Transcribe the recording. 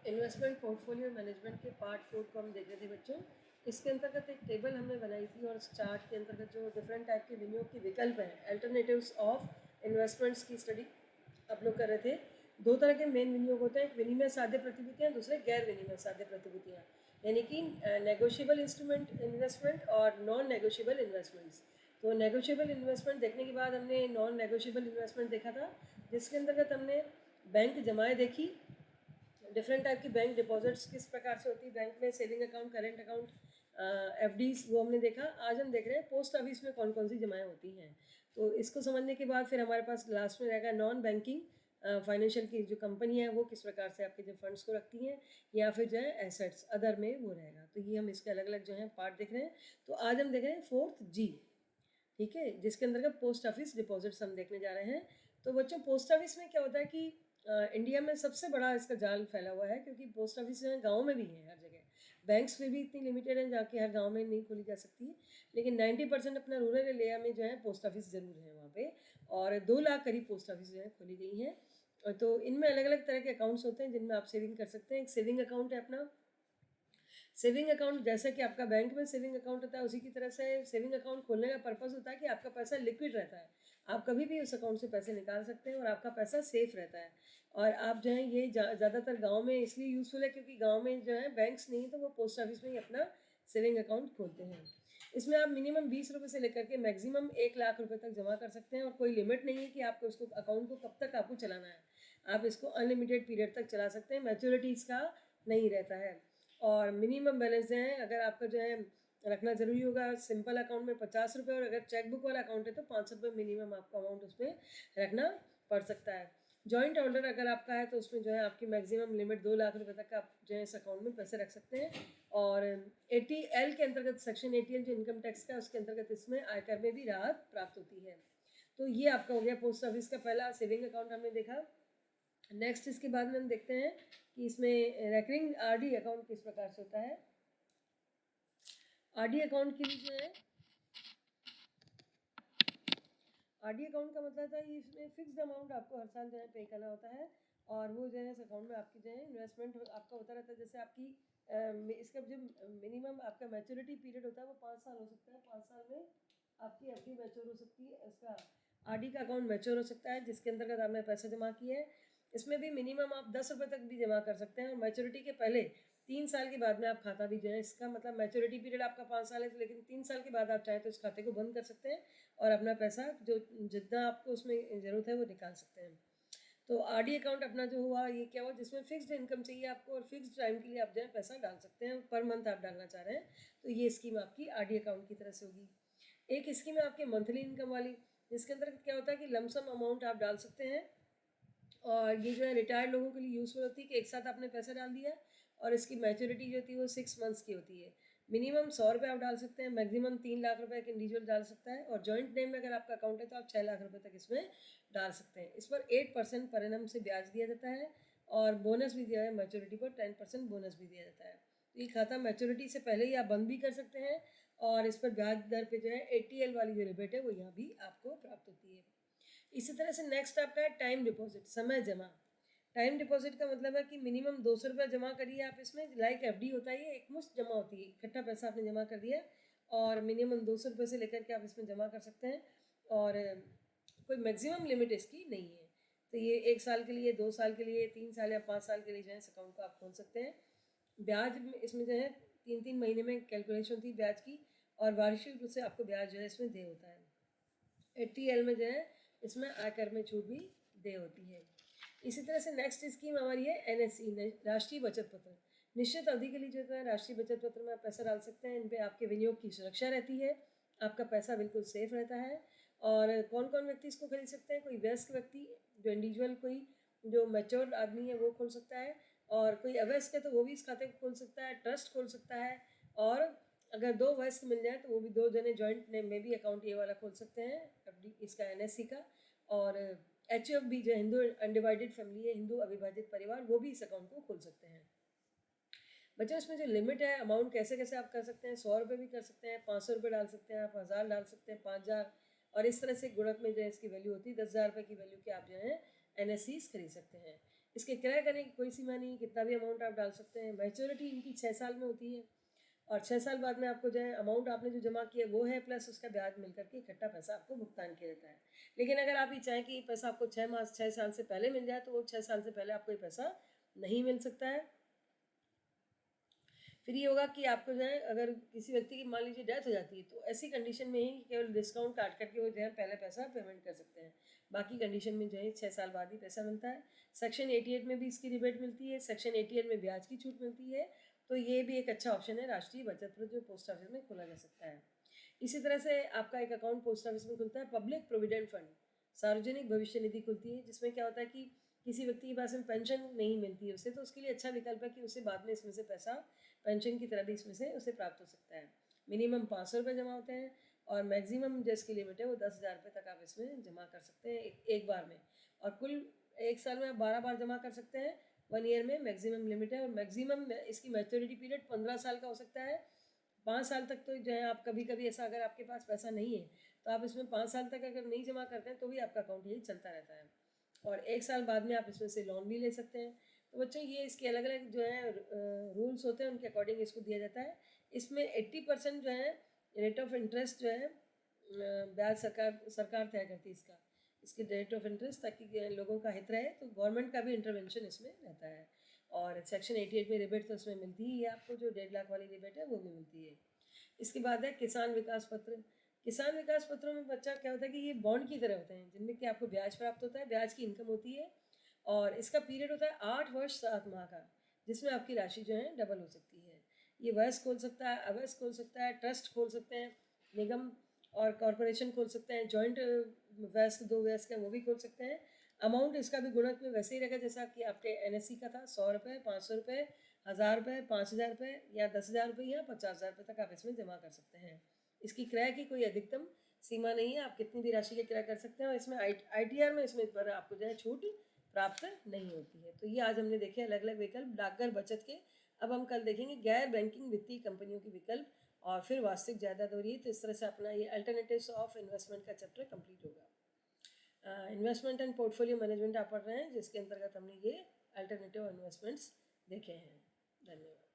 Investment portfolio management के part 4 को हम देख रहे थे बच्चों। इसके अंतर्गत एक टेबल हमने बनाई थी और चार्ट के अंतर्गत जो डिफरेंट टाइप के विनियोग के विकल्प हैं, अल्टरनेटिव्स ऑफ इन्वेस्टमेंट्स की स्टडी आप लोग कर रहे थे। दो तरह के मेन विनियोग होते हैं, एक विनिमय साध्य प्रतिभूतियाँ, दूसरे गैर विनिमय साध्य प्रतिभूतियाँ, यानी कि नेगोशिएबल इंस्ट्रूमेंट इन्वेस्टमेंट और नॉन नेगोशिएबल इन्वेस्टमेंट्स। तो नेगोशिएबल इन्वेस्टमेंट देखने के बाद हमने नॉन नेगोशिएबल इन्वेस्टमेंट देखा था, जिसके अंतर्गत हमने बैंक जमाएँ देखी, डिफरेंट टाइप की बैंक डिपॉजिट्स किस प्रकार से होती है बैंक में, saving account, current account, FDs, वो हमने देखा। आज हम देख रहे हैं पोस्ट ऑफिस में कौन कौन सी जमाएँ होती हैं। तो इसको समझने के बाद फिर हमारे पास लास्ट में रहेगा नॉन बैंकिंग फाइनेंशियल की जो कंपनी है वो किस प्रकार से आपके जो फंड्स को रखती हैं, या फिर जो है एसेट्स अदर में वो रहेगा। तो ये हम इसके अलग अलग जो है पार्ट देख रहे हैं। तो आज हम देख रहे हैं 4th जी, ठीक है, जिसके अंतर्गत पोस्ट ऑफिस डिपॉजिट्स हम देखने जा रहे हैं। तो बच्चों पोस्ट ऑफिस में क्या होता है कि इंडिया में सबसे बड़ा इसका जाल फैला हुआ है, क्योंकि पोस्ट ऑफिस जो है गाँव में भी है हर जगह। बैंक्स में भी इतनी लिमिटेड हैं जाके हर गांव में नहीं खोली जा सकती, लेकिन 90% अपना रूरल एरिया में जो है पोस्ट ऑफिस ज़रूर है वहाँ पे, और 2 लाख करीब पोस्ट ऑफिस जो है खोली गई हैं। तो इनमें अलग अलग तरह के अकाउंट्स होते हैं जिनमें आप सेविंग कर सकते हैं। एक सेविंग अकाउंट है अपना, सेविंग अकाउंट जैसे कि आपका बैंक में सेविंग अकाउंट होता है, उसी की तरह से सेविंग अकाउंट खोलने का पर्पस होता है कि आपका पैसा लिक्विड रहता है, आप कभी भी उस अकाउंट से पैसे निकाल सकते हैं और आपका पैसा सेफ रहता है। और आप जो है ये ज़्यादातर गांव में इसलिए यूज़फुल है क्योंकि गांव में जो है बैंक्स नहीं, तो वो पोस्ट ऑफिस में ही अपना सेविंग अकाउंट खोलते हैं। इसमें आप मिनिमम 20 रुपये से लेकर के मैक्सिमम 1 लाख रुपये तक जमा कर सकते हैं, और कोई लिमिट नहीं है कि आपको इसको अकाउंट को कब तक आपको चलाना है। आप इसको अनलिमिटेड पीरियड तक चला सकते हैं, मैच्योरिटी इसका नहीं रहता है। और मिनिमम बैलेंस जो है अगर आपका जो है रखना ज़रूरी होगा सिंपल अकाउंट में 50 रुपये, और अगर चेकबुक वाला अकाउंट है तो 500 रुपये मिनिमम आपका अमाउंट उसमें रखना पड़ सकता है। जॉइंट होल्डर अगर आपका है तो उसमें जो है आपकी मैक्सिमम लिमिट 2 लाख रुपए तक आप जो है इस अकाउंट में पैसे रख सकते हैं। और ATL के अंतर्गत, सेक्शन ATL जो इनकम टैक्स का, उसके अंतर्गत इसमें आयकर में भी राहत प्राप्त होती है। तो ये आपका हो गया पोस्ट ऑफिस का पहला सेविंग अकाउंट हमने देखा। नेक्स्ट इसके बाद में हम देखते हैं कि इसमें रेकरिंग RD अकाउंट किस प्रकार से होता है। RD अकाउंट के लिए जो है RD अकाउंट का मतलब था कि इसमें फिक्स्ड अमाउंट आपको हर साल जो है पे करना होता है, और वो जो है इस अकाउंट में आपकी जो है इन्वेस्टमेंट आपका होता रहता है। जैसे आपकी इसका जो मिनिमम आपका मैच्योरिटी पीरियड होता है वो 5 साल हो सकता है। 5 साल में आपकी FD मैच्योर हो सकती है, इसका RD का अकाउंट मैच्योर हो सकता है, जिसके अंतर्गत आपने पैसा जमा किया है। इसमें भी मिनिमम आप 10 रुपये तक भी जमा कर सकते हैं, और मैच्योरिटी के पहले 3 साल के बाद में आप खाता भी जो है, इसका मतलब मैच्योरिटी पीरियड आपका 5 साल है, तो लेकिन 3 साल के बाद आप चाहें तो इस खाते को बंद कर सकते हैं और अपना पैसा जो जितना आपको उसमें ज़रूरत है वो निकाल सकते हैं। तो RD अकाउंट अपना जो हुआ ये क्या हुआ, जिसमें फिक्स्ड इनकम चाहिए आपको और फिक्स्ड टाइम के लिए आप जो है पैसा डाल सकते हैं, पर मंथ आप डालना चाह रहे हैं तो ये स्कीम आपकी RD अकाउंट की तरह से होगी। एक स्कीम है आपकी मंथली इनकम वाली, जिसके अंतर्गत क्या होता है कि लमसम अमाउंट आप डाल सकते हैं, और ये जो है रिटायर्ड लोगों के लिए यूज़फुल होती है कि एक साथ आपने पैसा डाल दिया, और इसकी मैच्योरिटी जो होती है वो 6 मंथ्स की होती है। मिनिमम 100 रुपये आप डाल सकते हैं, मैक्सिमम 3 लाख रुपए एक इंडिविजुअल डाल सकता है, और जॉइंट नेम में अगर आपका अकाउंट है तो आप 6 लाख रुपए तक इसमें डाल सकते हैं। इस पर 8% पर एनम से ब्याज दिया जाता है, और बोनस भी दिया है, मैच्योरिटी पर 10% बोनस भी दिया जाता है। तो ये खाता मैच्योरिटी से पहले ही आप बंद भी कर सकते हैं, और इस पर ब्याज दर पे जो है ATL वाली जो रिबेट है वो यहाँ भी आपको प्राप्त होती है। इसी तरह से नेक्स्ट आपका है टाइम डिपॉजिट, समय जमा। टाइम डिपॉजिट का मतलब है कि मिनिमम 200 रुपये जमा करिए आप इसमें, लाइक FD होता है, ये एक मुश्त जमा होती है, इकट्ठा पैसा आपने जमा कर दिया, और मिनिमम 200 रुपये से लेकर के आप इसमें जमा कर सकते हैं, और कोई मैक्सिमम लिमिट इसकी नहीं है। तो ये 1 साल के लिए, 2 साल के लिए, 3 साल या 5 साल के लिए जो है इस अकाउंट को आप खोल सकते हैं। ब्याज इसमें जो है 3-3 महीने में कैलकुलेशन होती है ब्याज की, और वार्षिक रूप से आपको ब्याज जो है इसमें दे होता है। ATL में जो है इसमें आयकर में छूट भी दे होती है। इसी तरह से नेक्स्ट स्कीम हमारी है NSE, राष्ट्रीय बचत पत्र। निश्चित अवधि के लिए जो है राष्ट्रीय बचत पत्र में आप पैसा डाल सकते हैं, इन पर आपके विनियोग की सुरक्षा रहती है, आपका पैसा बिल्कुल सेफ रहता है। और कौन कौन व्यक्ति इसको खरीद सकते हैं, कोई वयस्क व्यक्ति, जो इंडिविजुअल कोई जो मैच्योर आदमी है वो खोल सकता है, और कोई अवयस्क है तो वो भी इस खाते को खोल सकता है, ट्रस्ट खोल सकता है, और अगर 2 वयस्क मिल जाए तो वो भी 2 जने जॉइंट नेम में भी अकाउंट ये वाला खोल सकते हैं, FD इसका NSE का। और HFB जो हिंदू अनडिवाइडेड फैमिली है, हिंदू अविभाजित परिवार, वो भी इस अकाउंट को खोल सकते हैं। बच्चों इसमें जो लिमिट है, अमाउंट कैसे कैसे आप कर सकते हैं, 100 रुपये भी कर सकते हैं, 500 रुपये डाल सकते हैं, आप 1000 डाल सकते हैं, 5000, और इस तरह से गुणक में जो है इसकी वैल्यू होती है 10,000 रुपये की वैल्यू के आप जो है NSEs खरीद सकते हैं। इसके क्रय करने की कोई सीमा नहीं, कितना भी अमाउंट आप डाल सकते हैं। मैच्योरिटी इनकी 6 साल में होती है और 6 साल बाद में आपको जो है अमाउंट आपने जो जमा किया वो है प्लस उसका ब्याज मिल करके इकट्ठा पैसा आपको भुगतान किया जाता है। लेकिन अगर आप ये चाहें कि पैसा आपको 6 साल से पहले मिल जाए तो वो 6 साल से पहले आपको ये पैसा नहीं मिल सकता है। फिर ये होगा कि आपको जो है अगर किसी व्यक्ति की मान लीजिए डेथ हो जाती है तो ऐसी कंडीशन में ही केवल डिस्काउंट काट करके वो जो है पहले पैसा पेमेंट कर सकते हैं। बाकी कंडीशन में जो है 6 साल बाद ही पैसा मिलता है। सेक्शन 88 में भी इसकी रिबेट मिलती है, सेक्शन 88 में ब्याज की छूट मिलती है। तो ये भी एक अच्छा ऑप्शन है राष्ट्रीय बचत पत्र जो पोस्ट ऑफिस में खोला जा सकता है। इसी तरह से आपका एक अकाउंट पोस्ट ऑफिस में खुलता है पब्लिक प्रोविडेंट फंड, सार्वजनिक भविष्य निधि खुलती है, जिसमें क्या होता है कि किसी व्यक्ति के पास में पेंशन नहीं मिलती है उसे, तो उसके लिए अच्छा विकल्प है कि उसे बाद में इसमें से पैसा पेंशन की तरह भी इसमें से उसे प्राप्त हो सकता है। मिनिमम 500 रुपये जमा होते हैं और मैक्सिमम जो इसकी लिमिट है वो 10,000 रुपये तक आप इसमें जमा कर सकते हैं एक बार में। और कुल एक साल में आप 12 बार जमा कर सकते हैं। 1 ईयर में मैक्सिमम लिमिट है और मैक्सिमम इसकी मैच्योरिटी पीरियड 15 साल का हो सकता है। 5 साल तक तो जो है आप कभी कभी ऐसा अगर आपके पास पैसा नहीं है तो आप इसमें 5 साल तक अगर नहीं जमा करते हैं तो भी आपका अकाउंट यही चलता रहता है और 1 साल बाद में आप इसमें से लोन भी ले सकते हैं। तो बच्चों ये इसके अलग अलग जो है रूल्स होते हैं उनके अकॉर्डिंग इसको दिया जाता है। इसमें 80% जो है रेट ऑफ इंटरेस्ट जो है ब्याज सरकार तय करती है इसकी रेट ऑफ इंटरेस्ट, ताकि लोगों का हित रहे। तो गवर्नमेंट का भी इंटरवेंशन इसमें रहता है। और सेक्शन 88 में रिबेट तो इसमें मिलती ही है आपको, जो 1.5 लाख वाली रिबेट है वो भी मिलती है। इसके बाद है किसान विकास पत्र। किसान विकास पत्रों में बच्चा क्या होता है कि ये बॉन्ड की तरह होते हैं जिनमें कि आपको ब्याज प्राप्त होता है, ब्याज की इनकम होती है और इसका पीरियड होता है 8 वर्ष 7 माह का, जिसमें आपकी राशि जो है डबल हो सकती है। ये वयस्क खोल सकता है, अवयस्क खोल सकता है, ट्रस्ट खोल सकते हैं, निगम और कॉरपोरेशन खोल सकते हैं, जॉइंट वयस्क 2 वयस्क है वो भी खोल सकते हैं। अमाउंट इसका भी गुणक में वैसे ही रहेगा जैसा कि आपके NSE का था, 100 रुपये, 500 रुपये, 1000 रुपये, 5000 रुपये या 10,000 रुपये या 50,000 रुपये तक आप इसमें जमा कर सकते हैं। इसकी क्रय की कोई अधिकतम सीमा नहीं है, आप कितनी भी राशि के क्रय कर सकते हैं और इसमें ITR में इसमें पर आपको जो है छूट प्राप्त नहीं होती है। तो ये आज हमने देखे अलग अलग विकल्प डाकघर बचत के। अब हम कल देखेंगे गैर बैंकिंग वित्तीय कंपनियों के विकल्प और फिर वास्तविक जायदाद हो रही है। तो इस तरह से अपना ये अल्टरनेटिव्स ऑफ इन्वेस्टमेंट का चैप्टर कंप्लीट होगा। इन्वेस्टमेंट एंड पोर्टफोलियो मैनेजमेंट आप पढ़ रहे हैं जिसके अंतर्गत हमने ये अल्टरनेटिव इन्वेस्टमेंट्स देखे हैं। धन्यवाद।